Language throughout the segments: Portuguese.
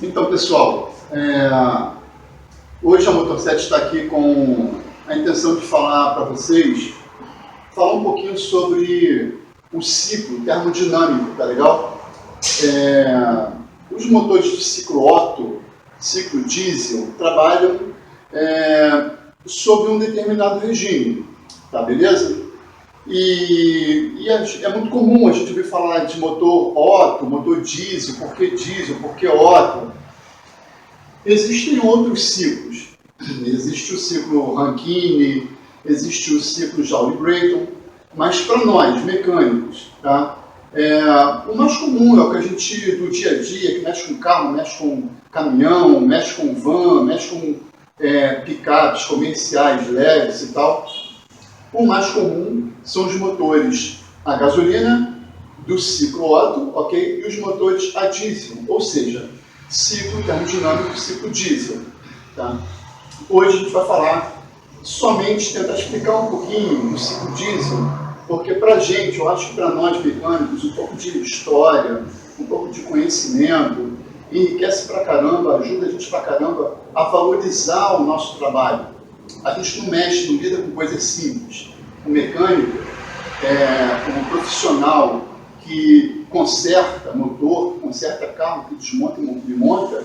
Então, pessoal, hoje a Motor7 está aqui com a intenção de falar para vocês, falar um pouquinho sobre o ciclo termodinâmico, tá legal? Os motores de ciclo Otto, ciclo diesel, trabalham sob um determinado regime, tá beleza? E é muito comum a gente ouvir falar de motor Otto, motor diesel, por que Otto? Existem outros ciclos. Existe o ciclo Rankine, existe o ciclo Joule-Brayton, mas para nós, mecânicos, tá? O mais comum é o que a gente, do dia a dia, que mexe com carro, mexe com caminhão, mexe com van, mexe com picapes comerciais leves e tal. O mais comum são os motores a gasolina do ciclo Otto, ok? E os motores a diesel, ou seja, ciclo termodinâmico, ciclo diesel. Tá? Hoje a gente vai falar somente, tentar explicar um pouquinho do ciclo diesel, porque para a gente, eu acho que para nós mecânicos, um pouco de história, um pouco de conhecimento, enriquece pra caramba, ajuda a gente pra caramba a valorizar o nosso trabalho. A gente não mexe, não lida com coisas simples. O mecânico, como profissional que conserta motor, conserta carro, que desmonta e monta,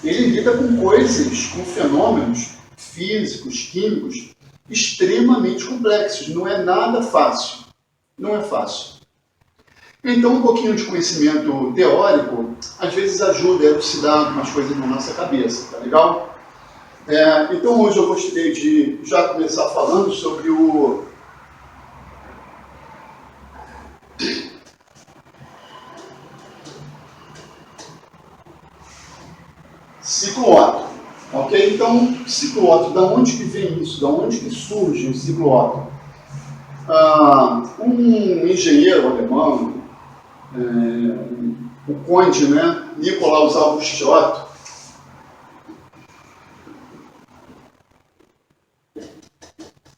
ele lida com coisas, com fenômenos físicos, químicos, extremamente complexos. Não é nada fácil. Não é fácil. Então, um pouquinho de conhecimento teórico, às vezes ajuda a elucidar algumas coisas na nossa cabeça, tá legal? Então, hoje eu gostaria de já começar falando sobre o ciclo Otto, ok? Então, ciclo Otto, da onde que vem isso? Da onde que surge o ciclo Otto? Um engenheiro alemão, o conde, né, Nikolaus August Otto,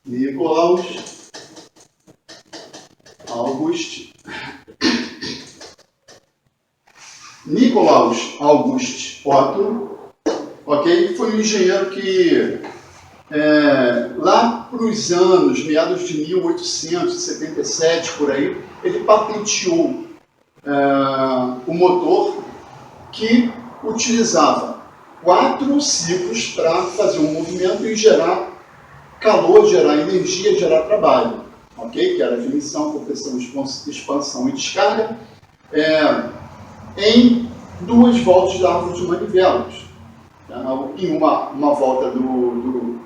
Nikolaus August Otto, ok? Foi um engenheiro que, lá para os anos, meados de 1877, por aí, ele patenteou o motor que utilizava 4 ciclos para fazer um movimento e gerar calor, gerar energia, gerar trabalho, ok? Que era admissão, compressão, expansão e descarga, em 2 voltas da árvore de manivelas. Em uma volta do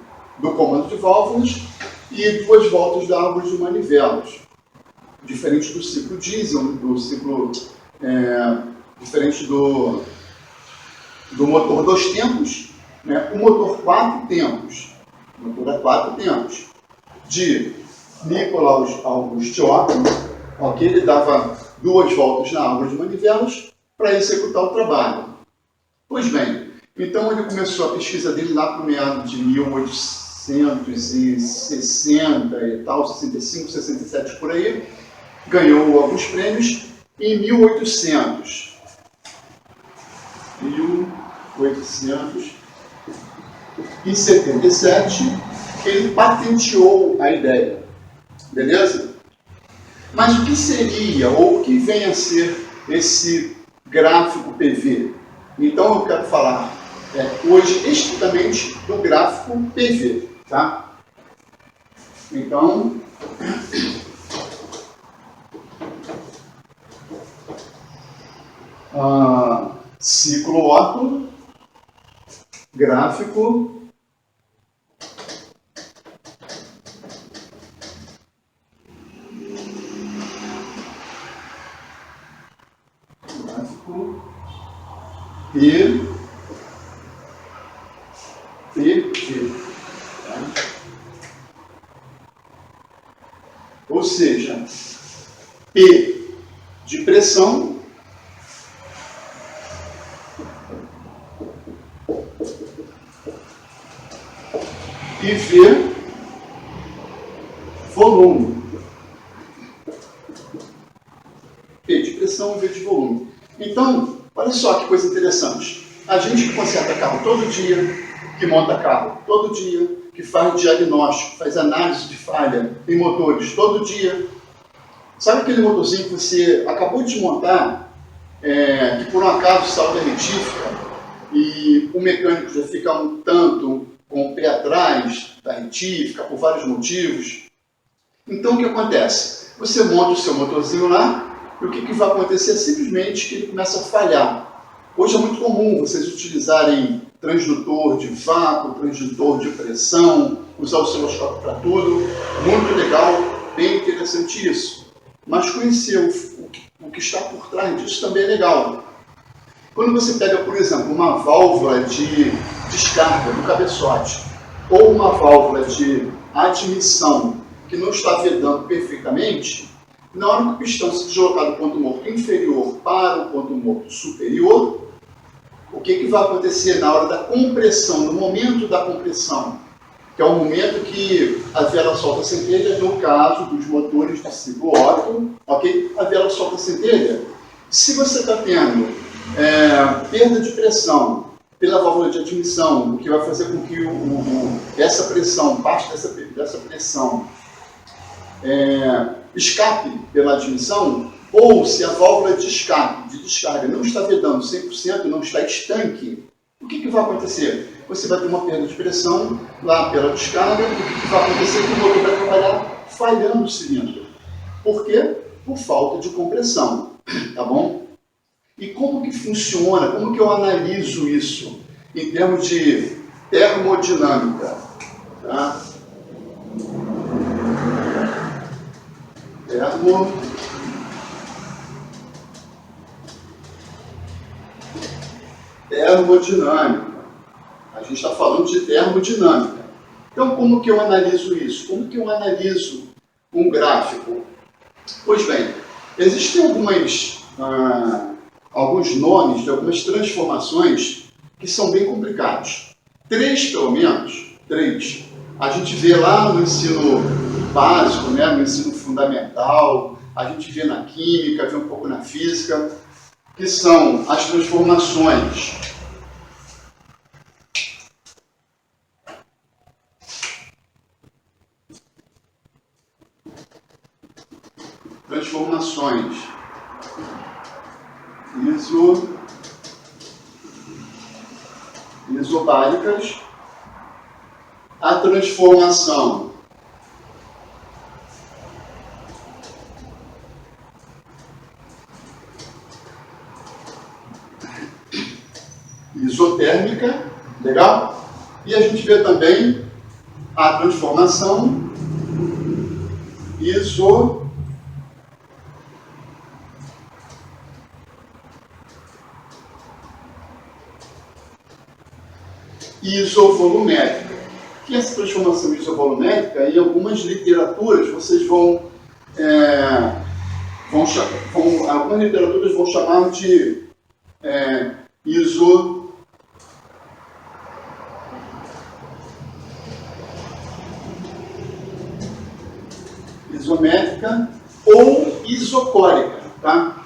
comando de válvulas e 2 voltas da árvore de manivelas. Diferente do ciclo diesel, do ciclo diferente do motor 2 tempos, né? O motor 4 tempos. O motor é 4 tempos. De Nikolaus August Otto, ok? Ele dava 2 voltas na árvore de manivelas para executar o trabalho. Pois bem, então ele começou a pesquisa dele lá para o meado de 1860 e tal, 65, 67 por aí, ganhou alguns prêmios. Em 1877, ele patenteou a ideia, beleza? Mas o que seria, ou o que vem a ser esse gráfico PV? Então eu quero falar hoje estritamente do gráfico PV, tá? Então, ciclo Otto, gráfico e PV. Tá? Ou seja, P de pressão, e V volume. P de pressão, V de volume. Então, olha só que coisa interessante. A gente que conserta carro todo dia, que monta carro todo dia, que faz diagnóstico, faz análise de falha em motores todo dia. Sabe aquele motorzinho que você acabou de montar, que por um acaso saiu da retífica e o mecânico já fica um tanto com o pé atrás da retífica por vários motivos? Então o que acontece? Você monta o seu motorzinho lá e o que vai acontecer? Simplesmente que ele começa a falhar. Hoje é muito comum vocês utilizarem transdutor de vácuo, transdutor de pressão, usar o osciloscópio para tudo. Muito legal, bem interessante isso. Mas conhecer o que está por trás disso também é legal. Quando você pega, por exemplo, uma válvula de descarga do cabeçote ou uma válvula de admissão que não está vedando perfeitamente, na hora que o pistão se deslocar do ponto morto inferior para o ponto morto superior, o que vai acontecer na hora da compressão, no momento da compressão, que é o momento que a vela solta a centelha, no caso dos motores de ciclo Otto, ok? A vela solta a centelha. Se você está tendo perda de pressão pela válvula de admissão, o que vai fazer com que essa pressão, parte dessa pressão, escape pela admissão, ou se a válvula de descarga não está vedando 100%, não está estanque, o que vai acontecer? Você vai ter uma perda de pressão lá pela descarga, e o que vai acontecer? Que o motor vai trabalhar falhando o cilindro. Por quê? Por falta de compressão, tá bom? E como que funciona? Como que eu analiso isso em termos de termodinâmica? Tá? Termodinâmica. A gente está falando de termodinâmica. Então, como que eu analiso isso? Como que eu analiso um gráfico? Pois bem, existem alguns nomes de algumas transformações que são bem complicados. 3, pelo menos, 3. A gente vê lá no ensino básico, né, no ensino fundamental, a gente vê na química, vê um pouco na física, que são as transformações isobáricas, a transformação isotérmica, legal? E a gente vê também a transformação isovolumétrica. Que essa transformação isovolumétrica, em algumas literaturas, vocês algumas literaturas vão chamar de isométrica ou isocórica, tá?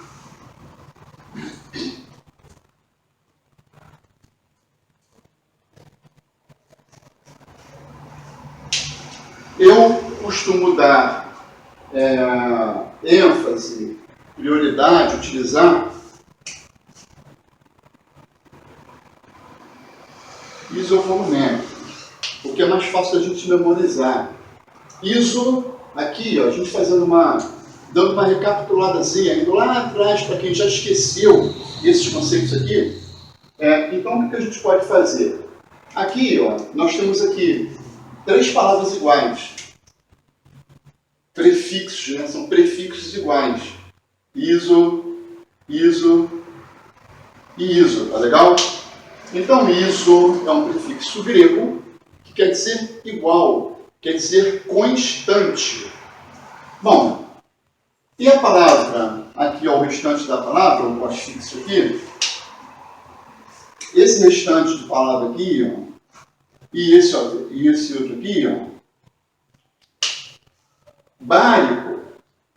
Eu costumo dar ênfase, prioridade, utilizar isovolumétrica, porque é mais fácil a gente memorizar. Iso, aqui, ó, a gente dando uma recapituladazinha, indo lá atrás para quem já esqueceu esses conceitos aqui. Então, o que a gente pode fazer? Aqui, ó, nós temos aqui 3 palavras iguais. Prefixos, né? São prefixos iguais. Iso e iso, tá legal? Então, iso é um prefixo grego que quer dizer igual, quer dizer constante. Bom, e a palavra, aqui ó, o restante da palavra, o pós-fixo aqui, esse restante de palavra aqui, ó, e esse outro aqui, ó, bárico,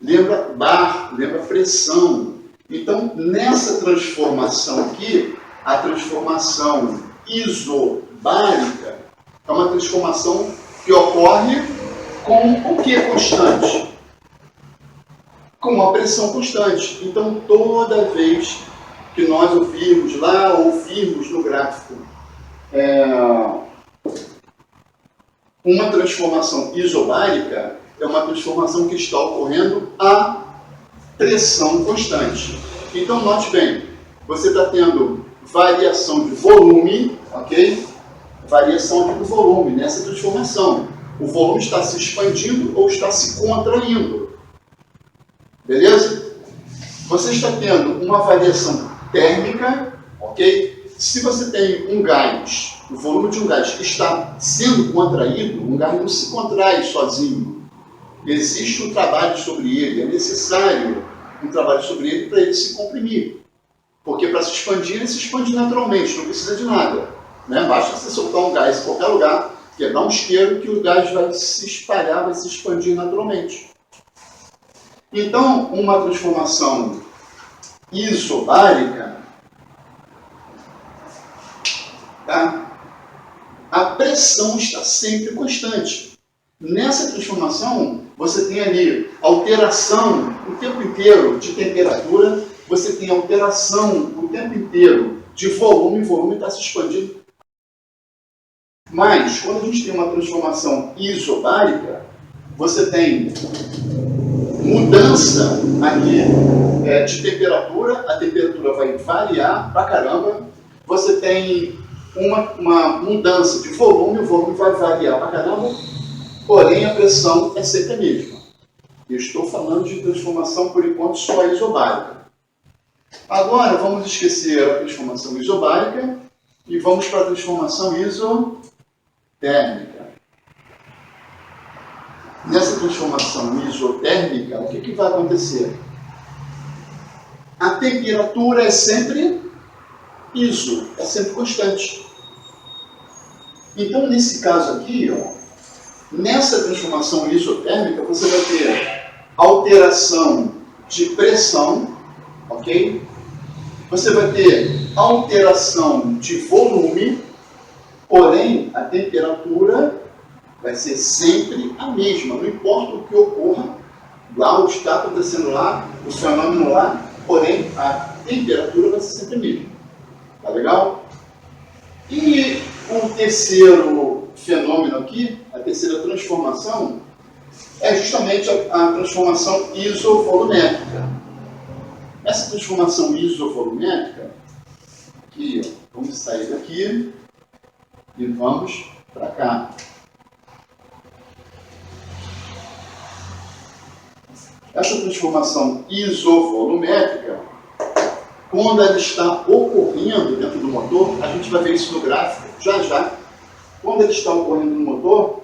lembra bar, lembra pressão. Então, nessa transformação aqui, A transformação isobárica é uma transformação que ocorre com o que constante? Com uma pressão constante. Então, toda vez que nós ouvirmos no gráfico uma transformação isobárica, é uma transformação que está ocorrendo a pressão constante. Então, note bem, você está tendo variação de volume, ok? Variação aqui do volume nessa transformação. O volume está se expandindo ou está se contraindo. Beleza? Você está tendo uma variação térmica, ok? Se você tem um gás, o volume de um gás que está sendo contraído, um gás não se contrai sozinho. Existe um trabalho sobre ele, é necessário um trabalho sobre ele para ele se comprimir. Porque para se expandir, ele se expande naturalmente, não precisa de nada. Né? Basta você soltar um gás em qualquer lugar, quebrar um isqueiro, que o gás vai se espalhar, vai se expandir naturalmente. Então, uma transformação isobárica, tá? A pressão está sempre constante. Nessa transformação, você tem ali alteração o tempo inteiro de temperatura, você tem alteração o tempo inteiro de volume, o volume está se expandindo. Mas, quando a gente tem uma transformação isobárica, você tem mudança aqui de temperatura, a temperatura vai variar pra caramba, você tem uma mudança de volume, o volume vai variar pra caramba, porém a pressão é sempre a mesma. Eu estou falando de transformação, por enquanto, só isobárica. Agora, vamos esquecer a transformação isobárica e vamos para a transformação isotérmica. Nessa transformação isotérmica, o que vai acontecer? A temperatura é sempre iso, é sempre constante. Então, nesse caso aqui, nessa transformação isotérmica, você vai ter alteração de pressão, ok? Você vai ter alteração de volume, porém, a temperatura vai ser sempre a mesma, não importa o que ocorra, lá o que está acontecendo lá, o fenômeno lá, porém a temperatura vai ser sempre a mesma. Tá legal? E o terceiro fenômeno aqui, a terceira transformação, é justamente a transformação isovolumétrica. Essa transformação isovolumétrica, aqui, vamos sair daqui e vamos para cá. Essa transformação isovolumétrica, quando ela está ocorrendo dentro do motor, a gente vai ver isso no gráfico já. Quando ela está ocorrendo no motor,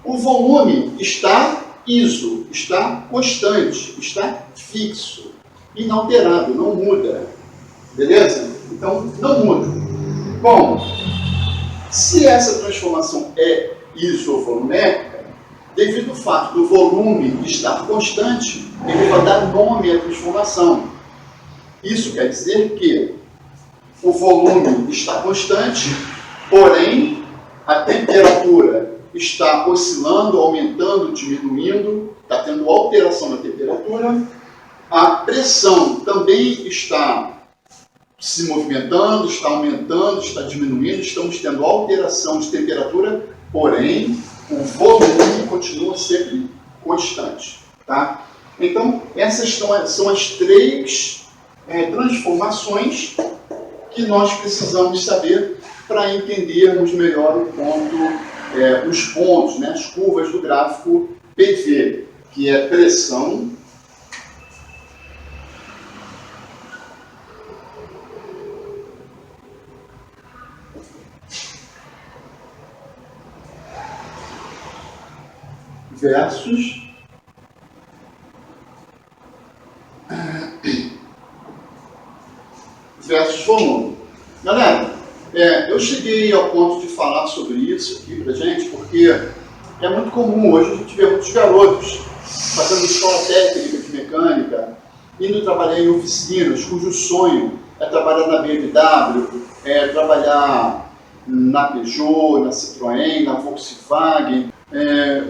o volume está iso, está constante, está fixo, inalterado, não muda. Beleza? Então, não muda. Bom, se essa transformação é isovolumétrica, devido ao fato do volume estar constante, ele vai dar nome à transformação. Isso quer dizer que o volume está constante, porém a temperatura está oscilando, aumentando, diminuindo, está tendo alteração na temperatura. A pressão também está se movimentando, está aumentando, está diminuindo, estamos tendo alteração de temperatura, porém o volume continua sempre constante. Tá? Então, essas são as três transformações que nós precisamos saber para entendermos melhor o ponto, os pontos, né, as curvas do gráfico PV, que é pressão, versus volume. Galera, eu cheguei ao ponto de falar sobre isso aqui pra gente, porque é muito comum hoje a gente ver muitos garotos fazendo escola técnica de mecânica, indo trabalhar em oficinas, cujo sonho é trabalhar na BMW, é trabalhar na Peugeot, na Citroën, na Volkswagen.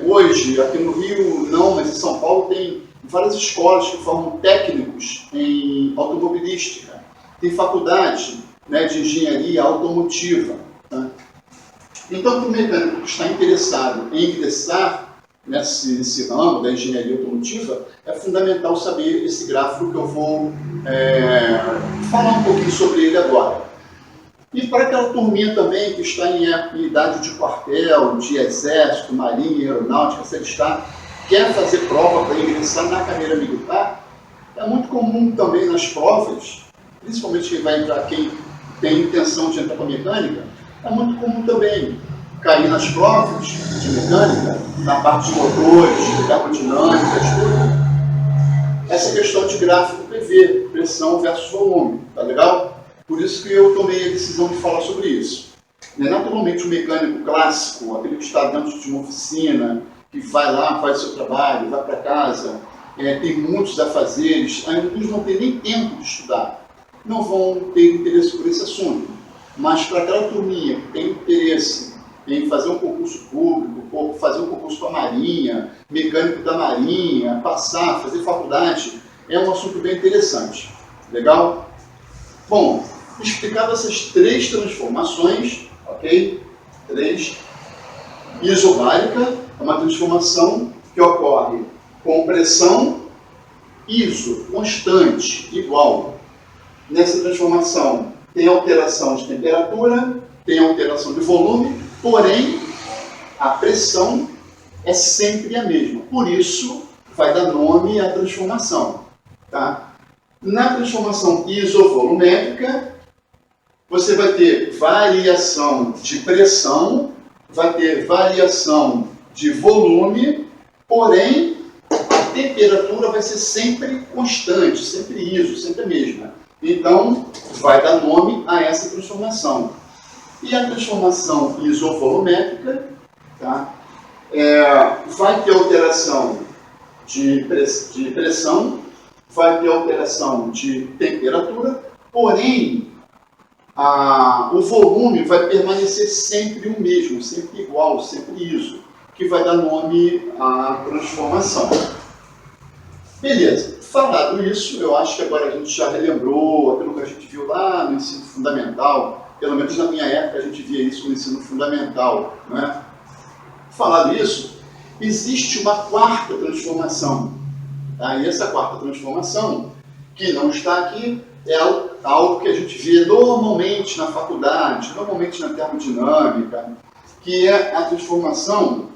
Hoje, aqui no Rio não, mas em São Paulo tem várias escolas que formam técnicos em automobilística. Tem faculdade, né, de engenharia automotiva. Tá? Então, para o mecânico que está interessado em ingressar nesse ramo da engenharia automotiva, é fundamental saber esse gráfico que eu vou falar um pouquinho sobre ele agora. E para aquela turminha também que está em idade de quartel, de exército, marinha, aeronáutica, se ele quer fazer prova para ingressar na carreira militar, é muito comum também nas provas, principalmente quem tem intenção de entrar para a mecânica, é muito comum também cair nas provas de mecânica, na parte de motores, termodinâmica, tudo. Essa questão de gráfico PV, pressão versus volume, tá legal? Por isso que eu tomei a decisão de falar sobre isso. Naturalmente, o mecânico clássico, aquele que está dentro de uma oficina, que vai lá, faz o seu trabalho, vai para casa, tem muitos afazeres, alguns não têm nem tempo de estudar, não vão ter interesse por esse assunto. Mas para aquela turminha que tem interesse em fazer um concurso público, fazer um concurso para a Marinha, mecânico da Marinha, passar, fazer faculdade, é um assunto bem interessante. Legal? Bom, explicado essas três transformações, ok? Isobárica é uma transformação que ocorre com pressão iso, constante, igual. Nessa transformação tem alteração de temperatura, tem alteração de volume, porém a pressão é sempre a mesma. Por isso, vai dar nome à transformação. Tá? Na transformação isovolumétrica, você vai ter variação de pressão, vai ter variação de volume, porém a temperatura vai ser sempre constante, sempre iso, sempre a mesma. Então, vai dar nome a essa transformação. E a transformação isovolumétrica, tá? Vai ter alteração de pressão, vai ter alteração de temperatura, porém o volume vai permanecer sempre o mesmo, sempre igual, sempre iso, que vai dar nome à transformação. Beleza, falado isso, eu acho que agora a gente já relembrou aquilo que a gente viu lá no ensino fundamental, pelo menos na minha época a gente via isso no ensino fundamental, né? Falado isso, existe uma quarta transformação, tá? E essa quarta transformação, que não está aqui, é algo que a gente vê normalmente na faculdade, normalmente na termodinâmica, que é a transformação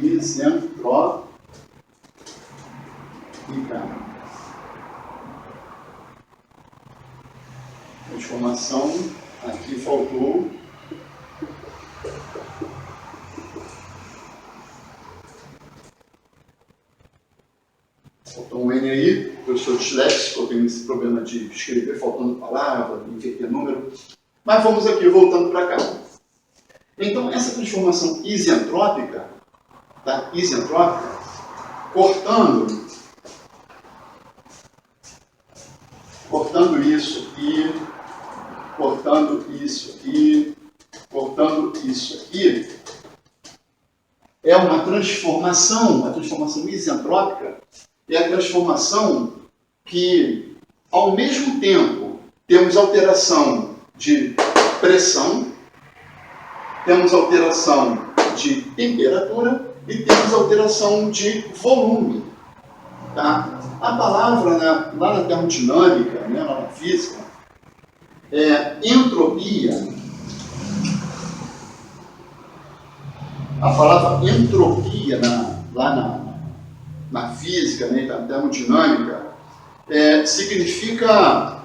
isentrópica. Transformação, aqui faltou. Faltou um N aí, eu sou disléxico, eu tenho esse problema de escrever faltando palavra, inverter número. Mas vamos aqui, voltando para cá. Então, essa transformação isentrópica, tá? Isentrópica, cortando isso aqui, cortando isso aqui, cortando isso aqui, é uma transformação, a transformação isentrópica é a transformação que, ao mesmo tempo, temos alteração de pressão, temos alteração de temperatura e temos alteração de volume. Tá? A palavra lá na termodinâmica, né, lá na física, é entropia. A palavra entropia lá na física, né, na termodinâmica, significa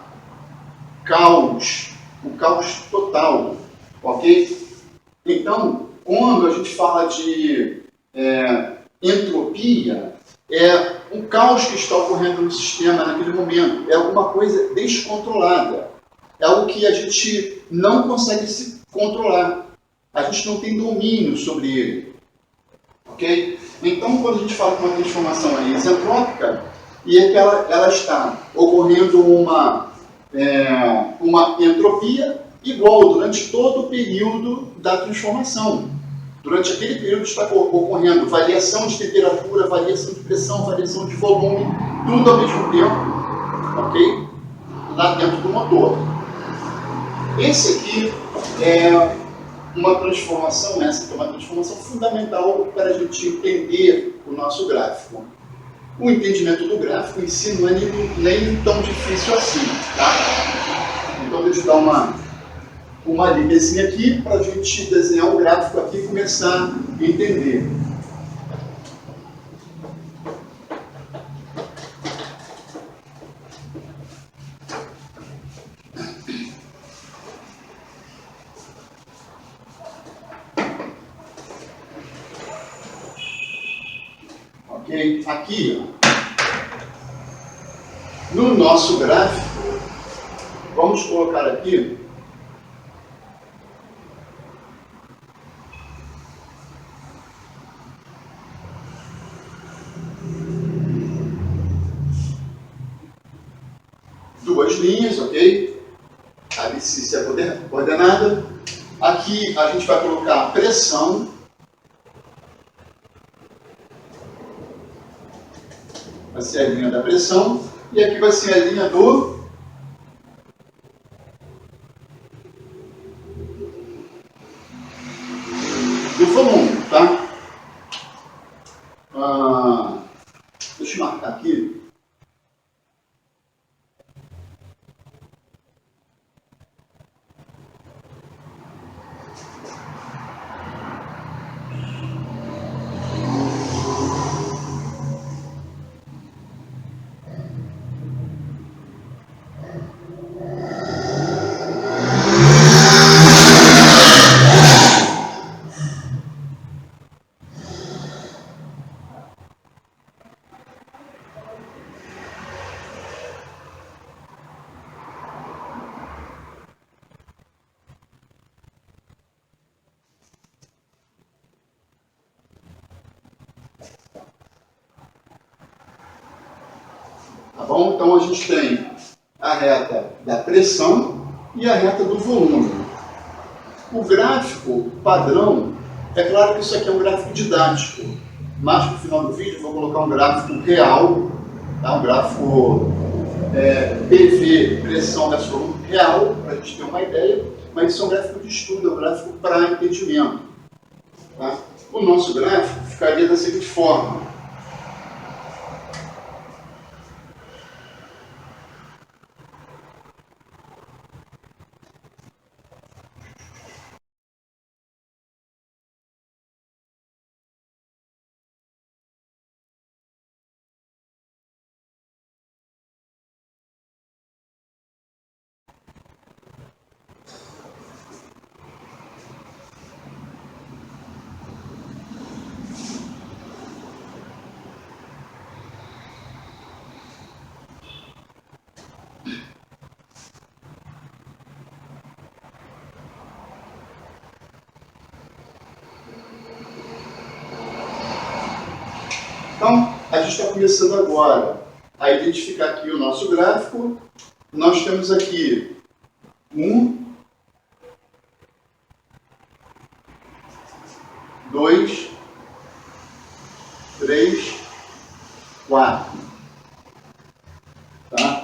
caos, o caos total, ok? Então, quando a gente fala de entropia, é um caos que está ocorrendo no sistema naquele momento, é alguma coisa descontrolada, é algo que a gente não consegue se controlar, a gente não tem domínio sobre ele, ok? Então, quando a gente fala que uma transformação é isentrópica, e é que ela está ocorrendo uma entropia igual durante todo o período da transformação. Durante aquele período está ocorrendo variação de temperatura, variação de pressão, variação de volume, tudo ao mesmo tempo, ok? Lá dentro do motor. Esse aqui é uma transformação, essa aqui é uma transformação fundamental para a gente entender o nosso gráfico. O entendimento do gráfico em si não é nem tão difícil assim, tá? Então deixa eu dar uma ligazinha aqui para a gente desenhar um gráfico aqui e começar a entender. Ok? Aqui, ó, no nosso gráfico, vamos colocar aqui duas linhas, ok? A abscissa é coordenada. Aqui a gente vai colocar a pressão. Vai ser a linha da pressão. E aqui vai ser a linha do volume, tá? Deixa eu marcar aqui. Tá bom? Então a gente tem a reta da pressão e a reta do volume. O gráfico padrão, é claro que isso aqui é um gráfico didático, mas no final do vídeo eu vou colocar um gráfico real, tá? Um gráfico PV, pressão versus volume real, para a gente ter uma ideia, mas isso é um gráfico de estudo, é um gráfico para entendimento. Tá? O nosso gráfico ficaria da seguinte forma. Então, a gente está começando agora a identificar aqui o nosso gráfico. Nós temos aqui 1, 2, 3, 4. Tá?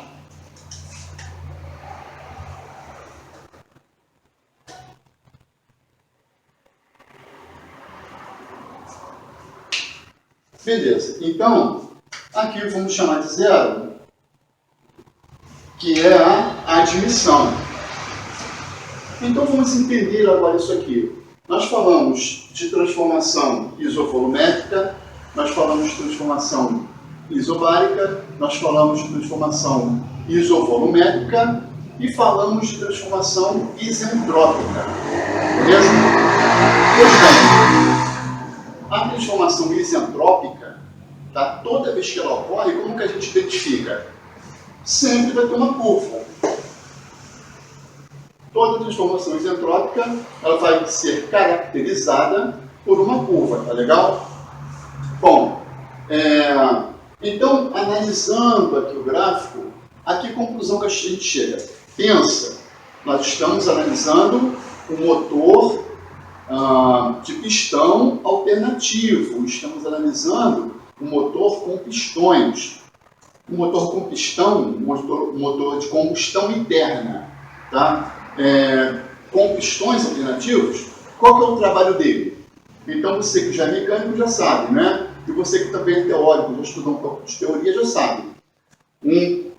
Beleza. Então, aqui vamos chamar de 0, que é a admissão. Então, vamos entender agora isso aqui. Nós falamos de transformação isovolumétrica, nós falamos de transformação isobárica, nós falamos de transformação isovolumétrica e falamos de transformação isentrópica. Beleza? Pois bem, a transformação isentrópica, tá? tá? Toda vez que ela ocorre, como que a gente identifica? Sempre vai ter uma curva. Toda transformação isentrópica ela vai ser caracterizada por uma curva, tá legal? Bom, então, analisando aqui o gráfico, a que conclusão que a gente chega? Pensa, nós estamos analisando o motor de pistão alternativo, estamos analisando o motor com pistões. O motor com pistão, motor de combustão interna, tá? Com pistões alternativos, qual que é o trabalho dele? Então você que já é mecânico já sabe, né? E você que também é teórico, já estudou um pouco de teoria, já sabe. Um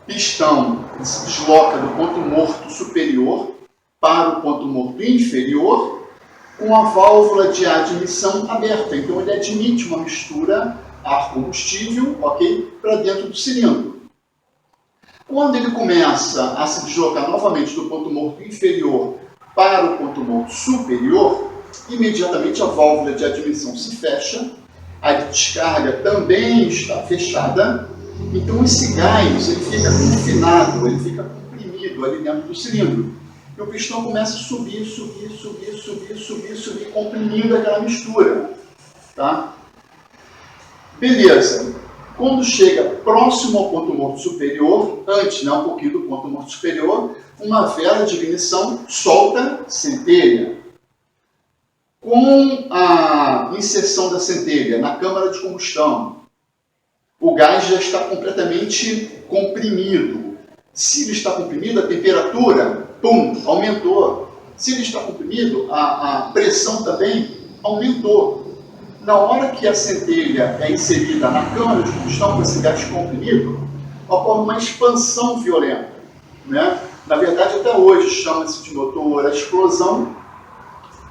pistão se desloca do ponto morto superior para o ponto morto inferior com a válvula de admissão aberta. Então ele admite uma mistura ar-combustível, ok, para dentro do cilindro. Quando ele começa a se deslocar novamente do ponto morto inferior para o ponto morto superior, imediatamente a válvula de admissão se fecha, a descarga também está fechada, então esse gás ele fica confinado, ele fica comprimido ali dentro do cilindro. E o pistão começa a subir, comprimindo aquela mistura. Tá? Beleza. Quando chega próximo ao ponto morto superior, antes, né, um pouquinho do ponto morto superior, uma vela de ignição solta centelha. Com a inserção da centelha na câmara de combustão, o gás já está completamente comprimido. Se ele está comprimido, a temperatura, aumentou. Se ele está comprimido, a pressão também aumentou. Na hora que a centelha é inserida na câmara de combustão com esse gás comprimido, ocorre uma expansão violenta. Né? Na verdade, até hoje chama-se de motor a explosão,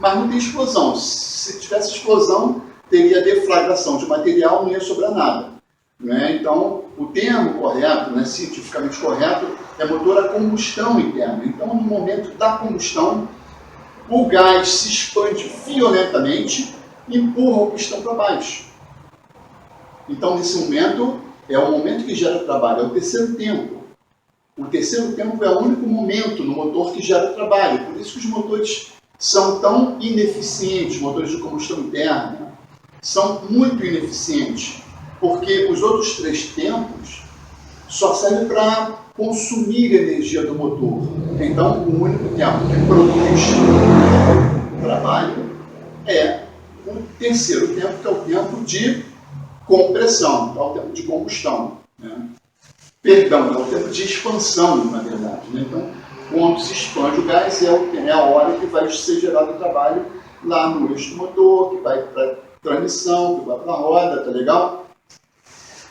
mas não tem explosão. Se tivesse explosão, teria deflagração de material, não ia sobrar nada. Né? Então, o termo correto, né, cientificamente correto, é motor a combustão interna. Então, no momento da combustão, o gás se expande violentamente e empurra o pistão para baixo. Então, nesse momento, é o momento que gera trabalho, é o terceiro tempo. O terceiro tempo é o único momento no motor que gera trabalho. Por isso que os motores são tão ineficientes, motores de combustão interna, são muito ineficientes, porque os outros três tempos só servem para consumir a energia do motor. Então, o único tempo que produz trabalho é o terceiro tempo, que é o tempo de compressão, é o tempo de combustão. Né? Perdão, é o tempo de expansão, na verdade. Né? Então, quando se expande o gás, é a hora que vai ser gerado o trabalho lá no eixo do motor, que vai para a transmissão, que vai para a roda, tá legal?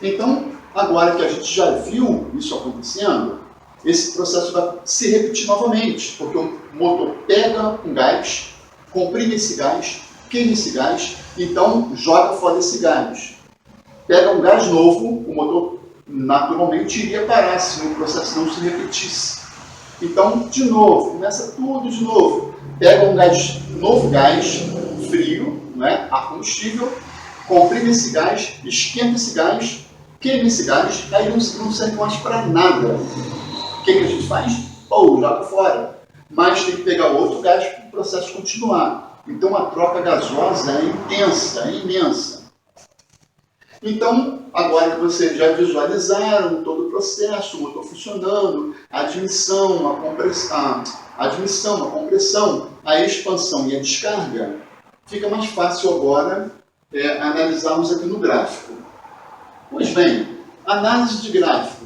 Então, agora que a gente já viu isso acontecendo, esse processo vai se repetir novamente, porque o motor pega um gás, comprime esse gás, queima esse gás, então joga fora esse gás. Pega um gás novo, o motor naturalmente iria parar se o processo não se repetisse. Então, de novo, começa tudo de novo. Pega um novo gás frio, né, ar combustível, comprime esse gás, esquenta esse gás, queima esse gás, aí não serve mais para nada. O que a gente faz? Joga fora. Mas tem que pegar outro gás para o processo continuar. Então, a troca gasosa é intensa, é imensa. Então, agora que vocês já visualizaram todo o processo, o motor funcionando, a admissão, a compressão, a expansão e a descarga, fica mais fácil agora analisarmos aqui no gráfico. Pois bem, análise de gráfico.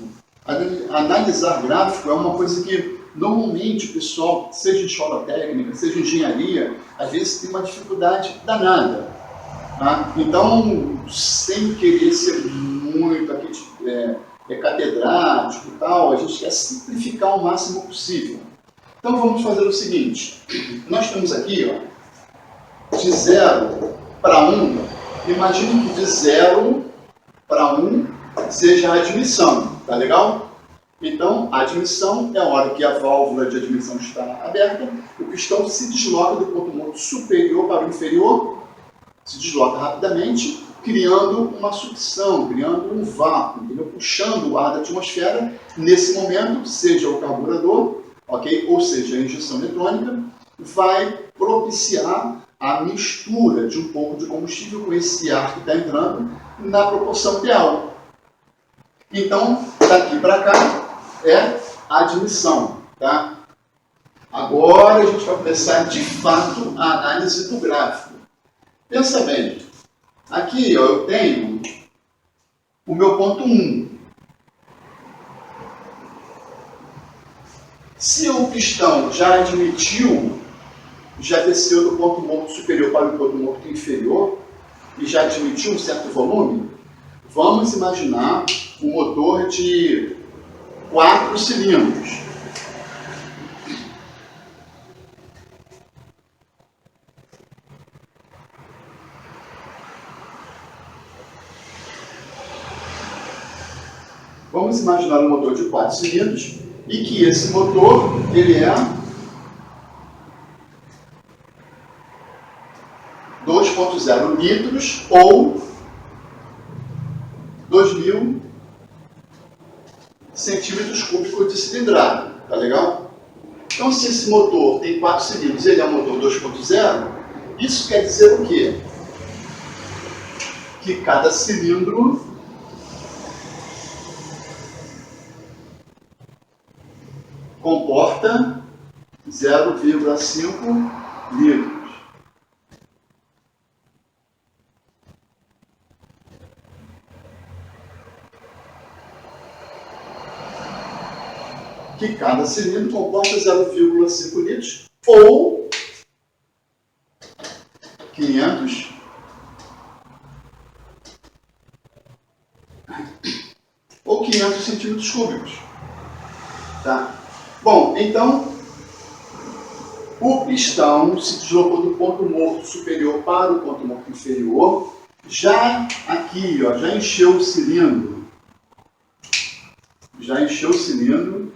Analisar gráfico é uma coisa que normalmente o pessoal, seja em escola técnica, seja em engenharia, às vezes tem uma dificuldade danada. Tá? Então, sem querer ser muito aqui, catedrático e tal, a gente quer simplificar o máximo possível. Então vamos fazer o seguinte, nós temos aqui, ó, de 0 para 1, imagine que de 0 para 1 seja a admissão, tá legal? Então, a admissão é a hora que a válvula de admissão está aberta, o pistão se desloca do ponto morto superior para o inferior, se desloca rapidamente, criando uma sucção, criando um vácuo, entendeu? Puxando o ar da atmosfera, nesse momento, seja o carburador, ok? Ou seja, a injeção eletrônica, vai propiciar a mistura de um pouco de combustível com esse ar que está entrando na proporção ideal. Então, daqui para cá é a admissão, tá? Agora a gente vai começar de fato a análise do gráfico. Pensa bem, aqui ó, eu tenho o meu ponto 1. Se o pistão já admitiu, já desceu do ponto morto superior para o ponto morto inferior e já admitiu um certo volume, vamos imaginar um motor de 4 cilindros. Vamos imaginar um motor de 4 cilindros e que esse motor ele é 2.0 litros ou 2.000 centímetros cúbicos de cilindrada, tá legal? Então, se esse motor tem 4 cilindros, ele é um motor 2.0, isso quer dizer o quê? Que cada cilindro comporta 0,5 litros. Que cada cilindro comporta 0,5 litros ou 500 centímetros cúbicos. Tá? Bom, então, o pistão se deslocou do ponto morto superior para o ponto morto inferior, já aqui, ó, já encheu o cilindro. Já encheu o cilindro.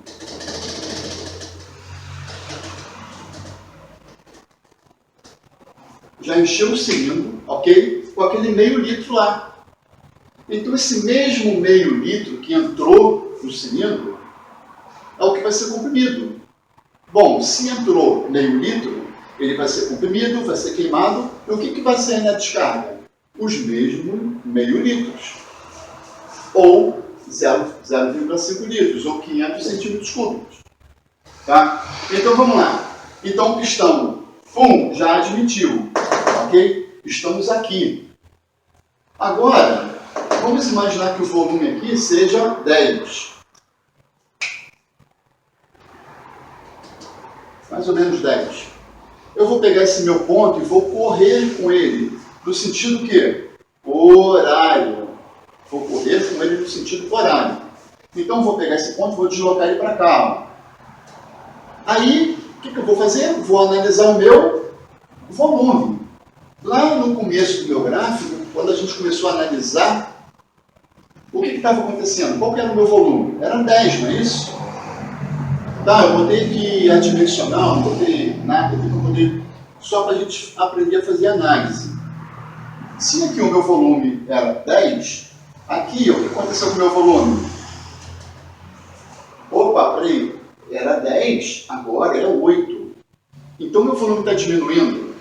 Já encheu o cilindro, ok? Com aquele meio litro lá. Então, esse mesmo meio litro que entrou no cilindro é o que vai ser comprimido. Bom, se entrou meio litro, ele vai ser comprimido, vai ser queimado. E o que vai sair na descarga? Os mesmos meio litros. Ou 0,5 litros, ou 500 centímetros cúbicos. Tá? Então, vamos lá. Então, o pistão, já admitiu. Ok? Estamos aqui. Agora, vamos imaginar que o volume aqui seja 10. Mais ou menos 10. Eu vou pegar esse meu ponto e vou correr com ele no sentido que? Horário. Vou correr com ele no sentido horário. Então, eu vou pegar esse ponto e vou deslocar ele para cá. Aí, o que eu vou fazer? Vou analisar o meu volume. Lá no começo do meu gráfico, quando a gente começou a analisar, o que estava acontecendo? Qual que era o meu volume? Era 10, não é isso? Tá, eu botei aqui adimensional, não botei nada, só para a gente aprender a fazer análise. Se aqui o meu volume era 10, aqui o que aconteceu com o meu volume? Opa, peraí, era 10, agora é 8. Então meu volume está diminuindo.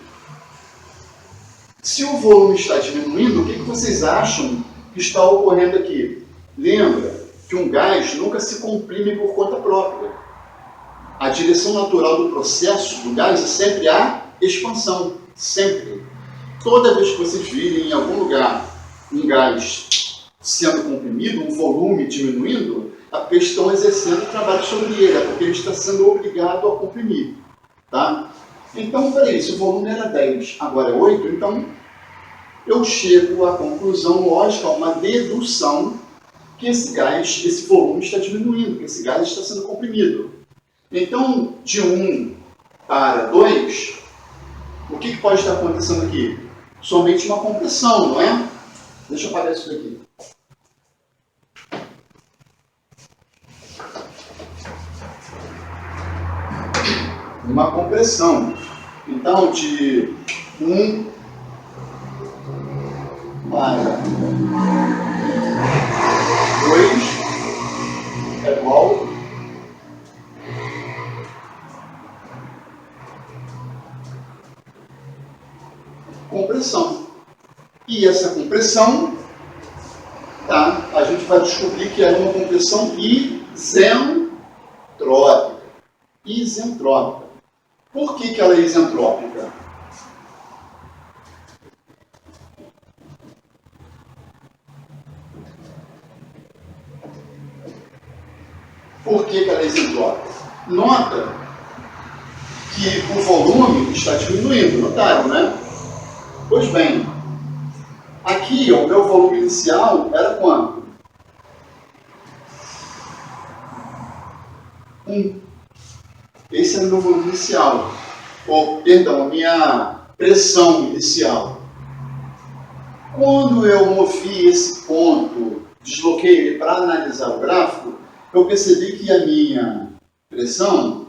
Se o volume está diminuindo, o que vocês acham que está ocorrendo aqui? Lembra que um gás nunca se comprime por conta própria. A direção natural do processo do gás é sempre a expansão. Sempre. Toda vez que vocês virem em algum lugar um gás sendo comprimido, um volume diminuindo, é porque estão exercendo trabalho sobre ele, é porque ele está sendo obrigado a comprimir. Tá? Então, peraí, se o volume era 10, agora é 8, então eu chego à conclusão lógica, a uma dedução, que esse gás, esse volume está diminuindo, que esse gás está sendo comprimido. Então, de 1 para 2, o que pode estar acontecendo aqui? Somente uma compressão, não é? Deixa eu apagar isso daqui. Uma compressão. Então, de 1 para 2 é igual compressão. E essa compressão, tá, a gente vai descobrir que é uma compressão isentrópica. Isentrópica. Por que ela é isentrópica? Por que ela é isentrópica? Nota que o volume está diminuindo, notaram, né? Pois bem, aqui o meu volume inicial era quanto? 1. Esse era o meu volume inicial. Ou, perdão, a minha pressão inicial. Quando eu movi esse ponto, desloquei ele para analisar o gráfico, eu percebi que a minha pressão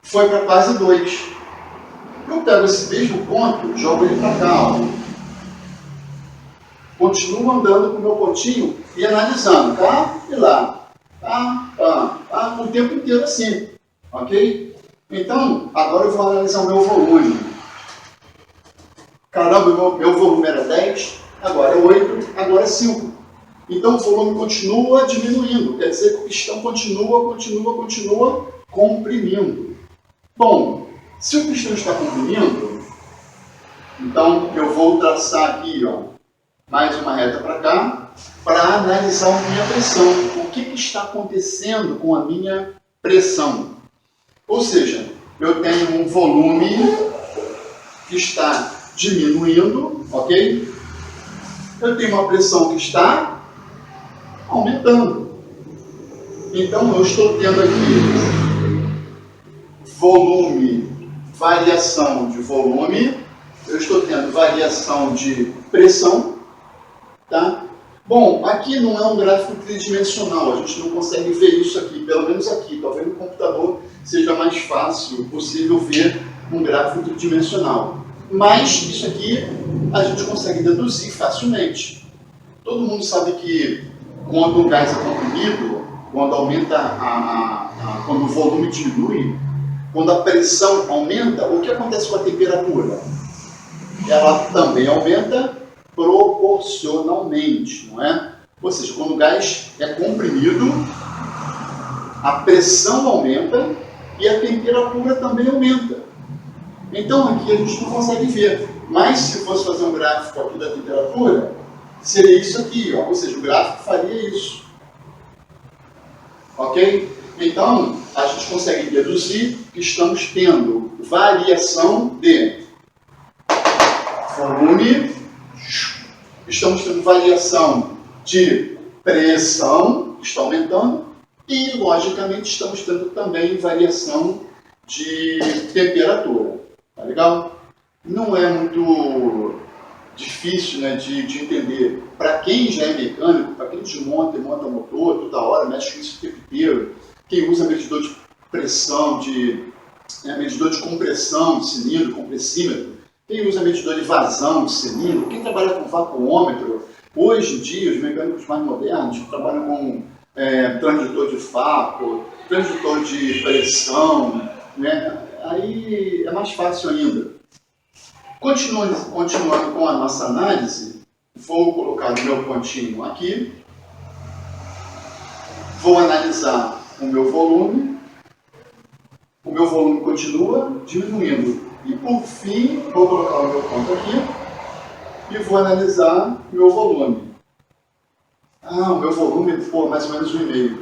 foi para quase 2. Eu pego esse mesmo ponto, jogo ele para cá. Ó. Continuo andando com o meu pontinho e analisando cá e lá. O tempo inteiro assim. Ok? Então, agora eu vou analisar o meu volume. Caramba, meu volume era 10, agora é 8, agora é 5. Então o volume continua diminuindo. Quer dizer que o pistão continua comprimindo. Bom, se o pistão está comprimindo, então eu vou traçar aqui, ó, mais uma reta para cá, para analisar a minha pressão. O que está acontecendo com a minha pressão? Ou seja, eu tenho um volume que está diminuindo, ok? Eu tenho uma pressão que está aumentando. Então eu estou tendo aqui volume, variação de volume, eu estou tendo variação de pressão, tá? Bom, aqui não é um gráfico tridimensional, a gente não consegue ver isso aqui, pelo menos aqui, talvez no computador seja mais fácil possível ver um gráfico tridimensional. Mas isso aqui a gente consegue deduzir facilmente. Todo mundo sabe que quando o gás é comprimido, quando aumenta quando o volume diminui, quando a pressão aumenta, o que acontece com a temperatura? Ela também aumenta proporcionalmente, não é? Ou seja, quando o gás é comprimido, a pressão aumenta e a temperatura também aumenta. Então aqui a gente não consegue ver, mas se fosse fazer um gráfico aqui da temperatura, seria isso aqui, ó. Ou seja, o gráfico faria isso. Ok? Então, a gente consegue deduzir que estamos tendo variação de volume, estamos tendo variação de pressão, que está aumentando, e, logicamente, estamos tendo também variação de temperatura. Tá legal? Não é muito difícil, né, de entender. Para quem já é mecânico, para quem desmonta e monta motor toda hora, mexe com isso o tempo inteiro, quem usa medidor de pressão, medidor de compressão de cilindro, compressímetro, quem usa medidor de vazão de cilindro, quem trabalha com vacuômetro, hoje em dia os mecânicos mais modernos trabalham com transdutor de vácuo, transdutor de pressão, né? Aí é mais fácil ainda. Continuando com a nossa análise, vou colocar o meu pontinho aqui, vou analisar o meu volume continua diminuindo. E por fim, vou colocar o meu ponto aqui e vou analisar o meu volume. O meu volume, mais ou menos 1,5.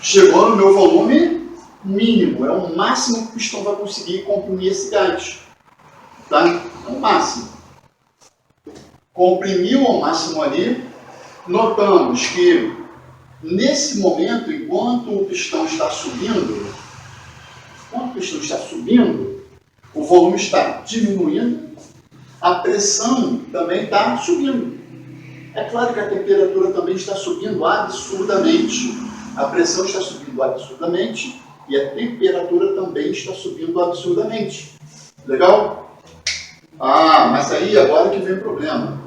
Chegou no meu volume mínimo, é o máximo que o pistão vai conseguir comprimir esse gás. Tá? É o máximo. Comprimiu ao máximo ali, notamos que nesse momento, enquanto o pistão está subindo, o volume está diminuindo, a pressão também está subindo. É claro que a temperatura também está subindo absurdamente. A pressão está subindo absurdamente e a temperatura também está subindo absurdamente. Legal? Ah, mas aí agora que vem o problema.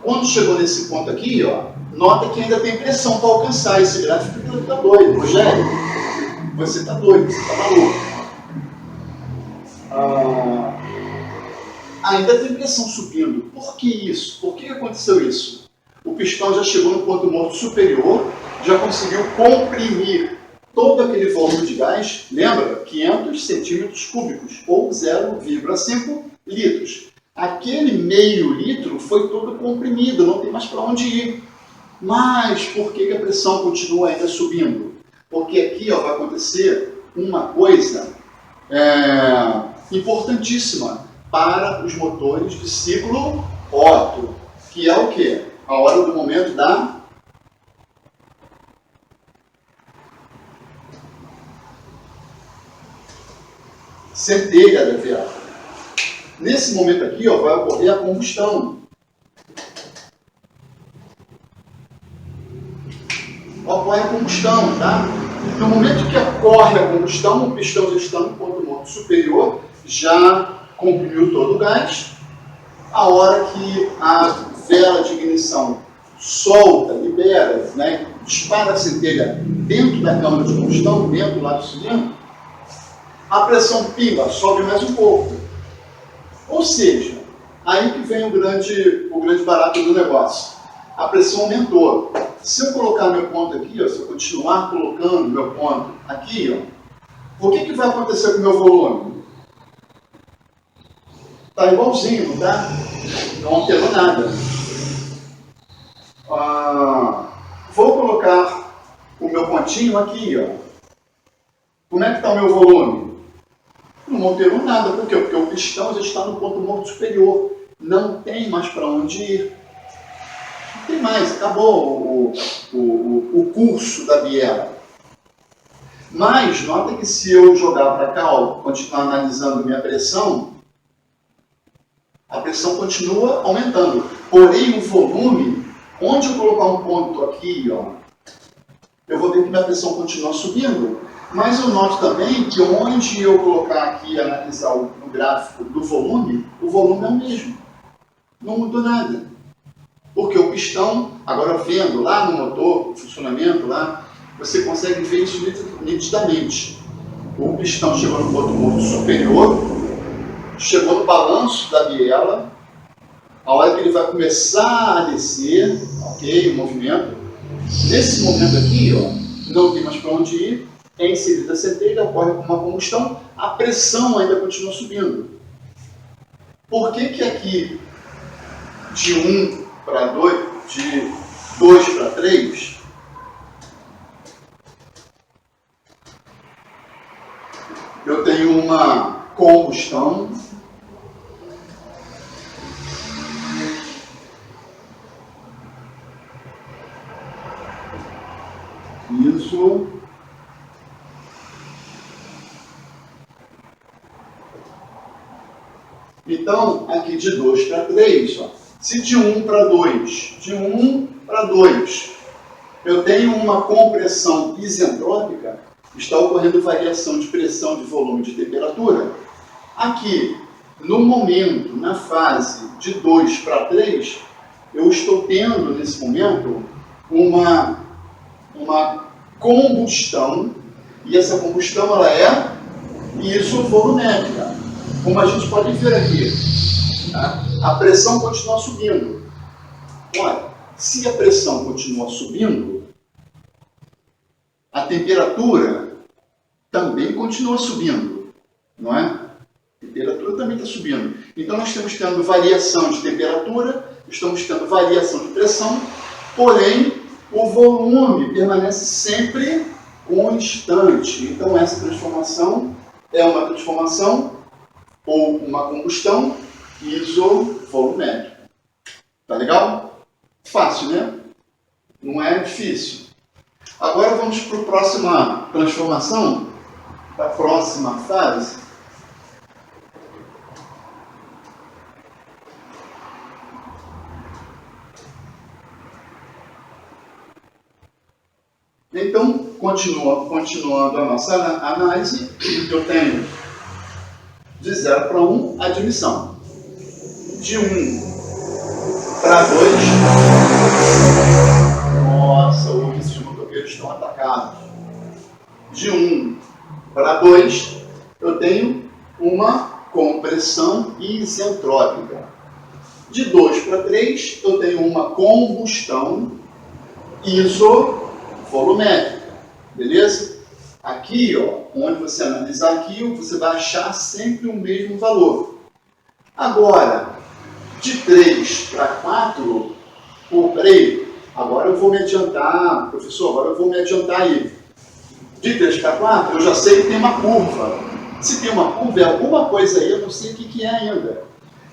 Quando chegou nesse ponto aqui, ó, nota que ainda tem pressão para alcançar. Esse gráfico está doido. Rogério, você está doido, você está maluco. Ainda tem pressão subindo. Por que isso? Por que aconteceu isso? O pistão já chegou no ponto morto superior, já conseguiu comprimir todo aquele volume de gás, lembra? 500 centímetros cúbicos, ou 0,5 litros. Aquele meio litro foi todo comprimido, não tem mais para onde ir. Mas por que a pressão continua ainda subindo? Porque aqui ó, vai acontecer uma coisa importantíssima para os motores de ciclo Otto, que é o quê? A hora do momento da centelha da veada. Nesse momento aqui, ó, vai ocorrer a combustão. Ocorre a combustão, tá? No momento que ocorre a combustão, o pistão já está no ponto morto superior, já comprimiu todo o gás. A hora que a vela de ignição solta, libera, né, dispara a centelha dentro da câmara de combustão, dentro lá do cilindro, a pressão pimba, sobe mais um pouco. Ou seja, aí que vem o grande barato do negócio. A pressão aumentou. Se eu colocar meu ponto aqui, ó, se eu continuar colocando meu ponto aqui, ó, o que vai acontecer com o meu volume? Está igualzinho, não tá? Não alterou nada. Vou colocar o meu pontinho aqui, ó. Como é que está o meu volume? Não alterou nada. Por quê? Porque o pistão já está no ponto morto superior. Não tem mais para onde ir. Não tem mais. Acabou o curso da biela. Mas, nota que se eu jogar para cá, ó, continuar analisando minha pressão, a pressão continua aumentando. Porém, o volume, onde eu colocar um ponto aqui, ó, eu vou ver que minha pressão continua subindo. Mas eu noto também que onde eu colocar aqui e analisar o gráfico do volume, o volume é o mesmo. Não mudou nada. Porque o pistão, agora vendo lá no motor, o funcionamento lá, você consegue ver isso nitidamente. O pistão chegou no ponto morto superior, chegou no balanço da biela, a hora que ele vai começar a descer, ok, o movimento. Nesse momento aqui, ó, não tem mais para onde ir, é inserida a centelha, ocorre uma combustão, a pressão ainda continua subindo. Por que aqui de 1 para 2, de 2 para 3, eu tenho uma combustão isso então aqui de 2 para 3, ó, se de 1 para 2, de 1 para 2 eu tenho uma compressão isentrópica, está ocorrendo variação de pressão, de volume, de temperatura. Aqui, no momento, na fase de 2 para 3, eu estou tendo, nesse momento, uma combustão, e essa combustão ela é isovolumétrica. Como a gente pode ver aqui, tá? A pressão continua subindo. Olha, se a pressão continua subindo, a temperatura também continua subindo, não é? A temperatura também está subindo. Então, nós estamos tendo variação de temperatura, estamos tendo variação de pressão, porém, o volume permanece sempre constante. Então, essa transformação é uma transformação ou uma combustão isovolumétrica. Tá legal? Fácil, né? Não é difícil. Agora vamos para a próxima transformação, para a próxima fase. Então, continuando a nossa análise, eu tenho de 0 para 1 admissão. De 1 para 2, nossa, hoje esses motoqueiros estão atacados. De 1 para 2, eu tenho uma compressão isentrópica. De 2 para 3, eu tenho uma combustão isovolumétrica, beleza? Aqui, ó, onde você analisar aqui, você vai achar sempre o mesmo valor. Agora, de 3 para 4, peraí, agora eu vou me adiantar, professor, agora eu vou me adiantar aí. De 3 para 4, eu já sei que tem uma curva. Se tem uma curva, é alguma coisa aí, eu não sei o que é ainda.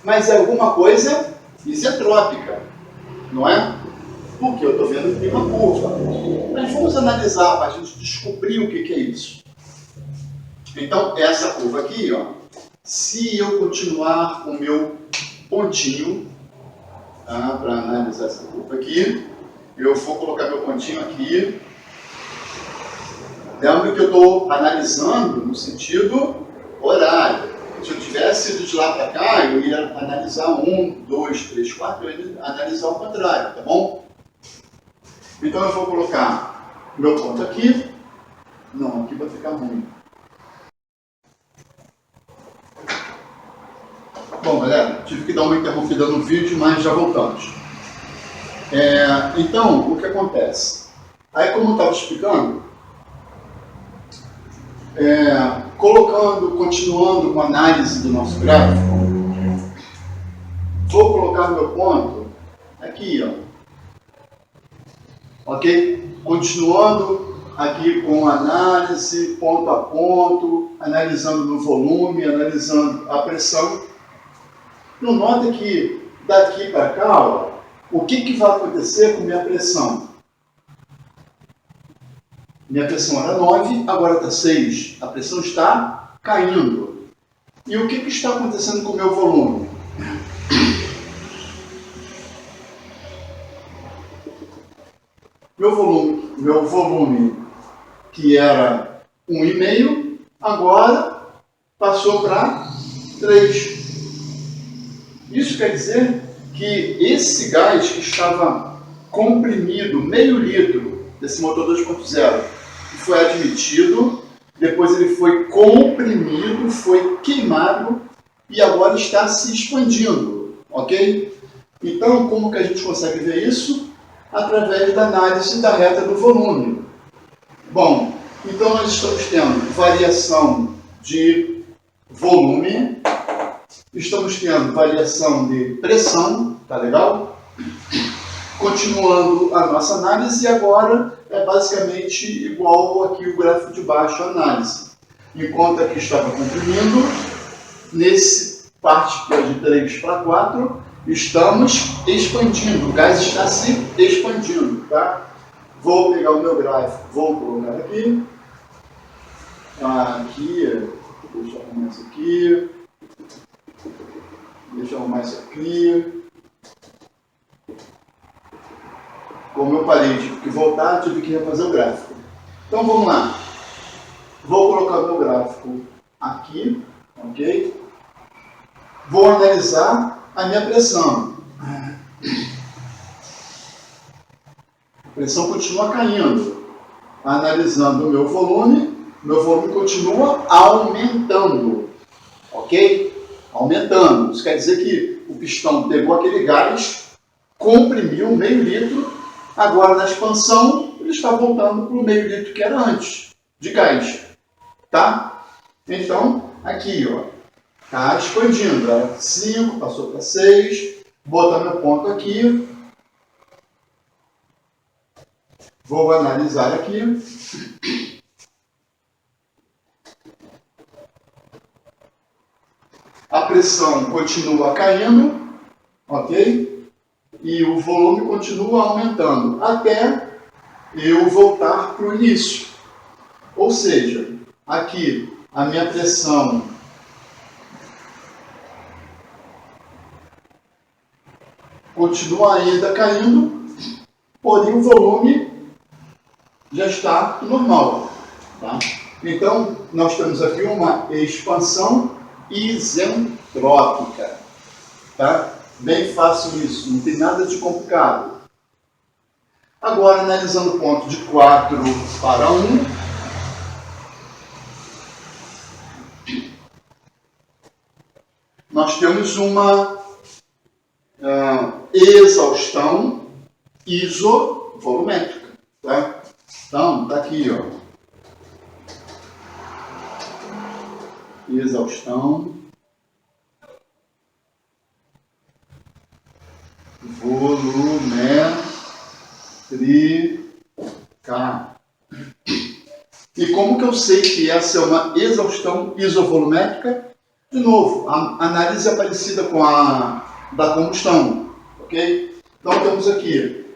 Mas é alguma coisa isentrópica, não é? Porque eu estou vendo que tem uma curva. Mas vamos analisar para a gente descobrir o que é isso. Então, essa curva aqui, ó, se eu continuar com o meu pontinho, tá, para analisar essa curva aqui, eu vou colocar meu pontinho aqui. Lembra que eu estou analisando no sentido horário. Se eu tivesse ido de lá para cá, eu ia analisar 1, 2, 3, 4, eu ia analisar o contrário, tá bom? Então eu vou colocar meu ponto aqui. Não, aqui vai ficar ruim. Bom, galera, tive que dar uma interrompida no vídeo, mas já voltamos. Então, o que acontece? Aí, como eu estava explicando, continuando com a análise do nosso gráfico, vou colocar meu ponto aqui, ó. Ok? Continuando aqui com a análise ponto a ponto, analisando no volume, analisando a pressão. Não nota que daqui para cá, ó, o que vai acontecer com minha pressão? Minha pressão era 9, agora está 6. A pressão está caindo. E o que está acontecendo com o meu volume? Meu volume, que era 1,5, agora passou para 3. Isso quer dizer que esse gás que estava comprimido, meio litro desse motor 2.0, que foi admitido, depois ele foi comprimido, foi queimado e agora está se expandindo, ok? Então, como que a gente consegue ver isso? Através da análise da reta do volume. Bom, então nós estamos tendo variação de volume, estamos tendo variação de pressão, tá legal? Continuando a nossa análise, agora é basicamente igual aqui o gráfico de baixo, a análise. Enquanto aqui estava comprimindo, nesse parte que é de 3 para 4, estamos expandindo, o gás está se expandindo, tá? Vou pegar o meu gráfico, vou colocar aqui. Aqui, deixa eu arrumar isso aqui. Deixa eu arrumar isso aqui. Como eu parei, tive que voltar, tive que refazer o gráfico. Então vamos lá. Vou colocar o meu gráfico aqui, ok? Vou analisar a minha pressão. A pressão continua caindo. Analisando o meu volume continua aumentando, ok? Aumentando. Isso quer dizer que o pistão pegou aquele gás, comprimiu meio litro, agora na expansão ele está voltando para o meio litro que era antes de gás, tá? Então, aqui, ó, está expandindo, era 5, passou para 6, vou botar meu ponto aqui, vou analisar aqui. A pressão continua caindo, ok? E o volume continua aumentando, até eu voltar para o início. Ou seja, aqui a minha pressão continua ainda caindo, porém o volume já está normal, tá? Então, nós temos aqui uma expansão isentrópica, tá? Bem fácil isso, não tem nada de complicado. Agora, analisando o ponto de 4 para 1, nós temos uma exaustão isovolumétrica. Tá? Então, está aqui, ó. Exaustão volumétrica. E como que eu sei que essa é uma exaustão isovolumétrica? De novo, a análise é parecida com a da combustão, ok? Então temos aqui,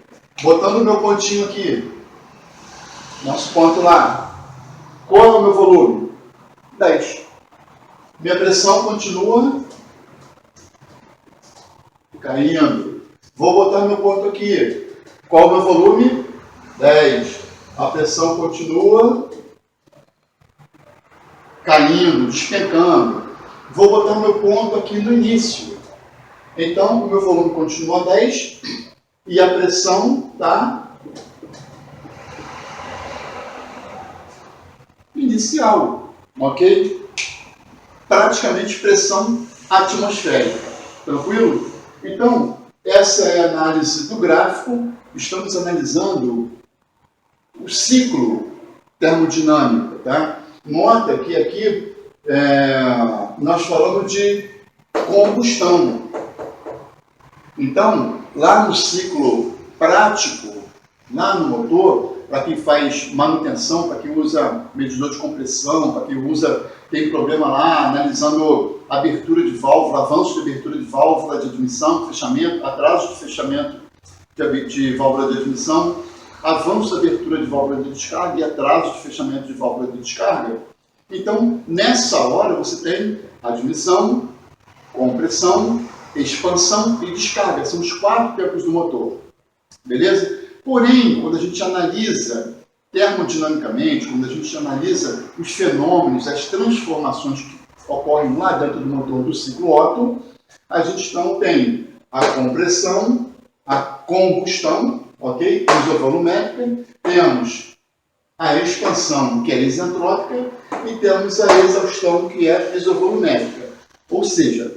botando o meu pontinho aqui, nosso ponto lá. Qual é o meu volume? 10. Minha pressão continua caindo. Vou botar meu ponto aqui. Qual é o meu volume? 10. A pressão continua caindo, despencando. Vou botar o meu ponto aqui no início. Então, o meu volume continua 10 e a pressão está inicial, ok? Praticamente pressão atmosférica. Tranquilo? Então, essa é a análise do gráfico. Estamos analisando o ciclo termodinâmico, tá? Nota que aqui nós falamos de combustão. Então, lá no ciclo prático, lá no motor, para quem faz manutenção, para quem usa medidor de compressão, para quem tem problema lá, analisando abertura de válvula, avanço de abertura de válvula de admissão, fechamento, atraso de fechamento de válvula de admissão, avanço de abertura de válvula de descarga e atraso de fechamento de válvula de descarga. Então, nessa hora, você tem admissão, compressão, expansão e descarga. São os 4 tempos do motor. Beleza? Porém, quando a gente analisa termodinamicamente, quando a gente analisa os fenômenos, as transformações que ocorrem lá dentro do motor do ciclo Otto, a gente então tem a compressão, a combustão, ok? Isovolumétrica, temos a expansão, que é isentrópica, e temos a exaustão, que é isovolumétrica. Ou seja,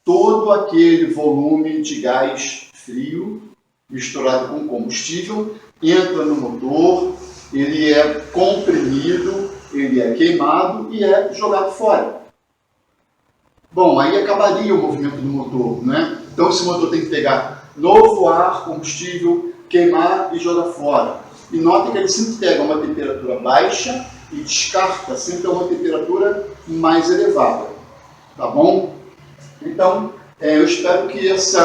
todo aquele volume de gás frio misturado com combustível entra no motor, ele é comprimido, ele é queimado e é jogado fora. Bom, aí acabaria o movimento do motor, né? Então esse motor tem que pegar novo ar, combustível, queimar e jogar fora. E notem que ele sempre pega uma temperatura baixa e descarta sempre a uma temperatura mais elevada. Tá bom? Então, eu espero que esse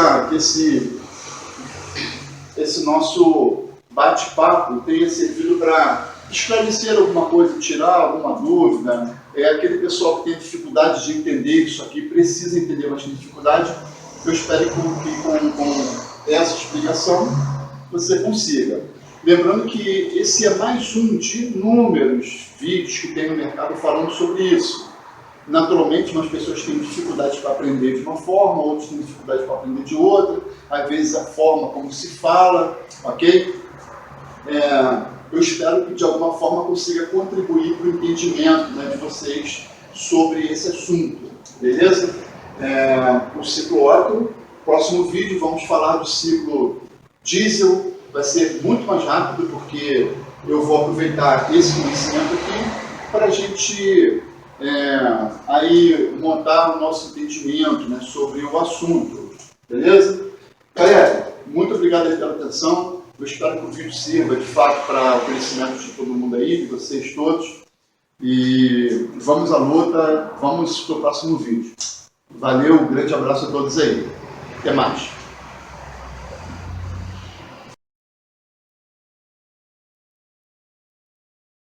nosso bate-papo tenha servido para esclarecer alguma coisa, tirar alguma dúvida. Aquele pessoal que tem dificuldade de entender isso aqui, precisa entender, mas tem dificuldade. Eu espero que com essa explicação você consiga. Lembrando que esse é mais um de inúmeros vídeos que tem no mercado falando sobre isso. Naturalmente, umas pessoas têm dificuldade para aprender de uma forma, outros têm dificuldade para aprender de outra, às vezes a forma como se fala, ok? Eu espero que de alguma forma consiga contribuir para o entendimento, né, de vocês sobre esse assunto, beleza? O ciclo Otto, próximo vídeo vamos falar do ciclo diesel, vai ser muito mais rápido porque eu vou aproveitar esse conhecimento aqui para a gente aí montar o nosso entendimento, né, sobre o assunto, beleza? Galera, muito obrigado aí pela atenção. Eu espero que o vídeo sirva de fato para o crescimento de todo mundo aí, de vocês todos. E vamos à luta, vamos para o próximo vídeo. Valeu, um grande abraço a todos aí. Até mais.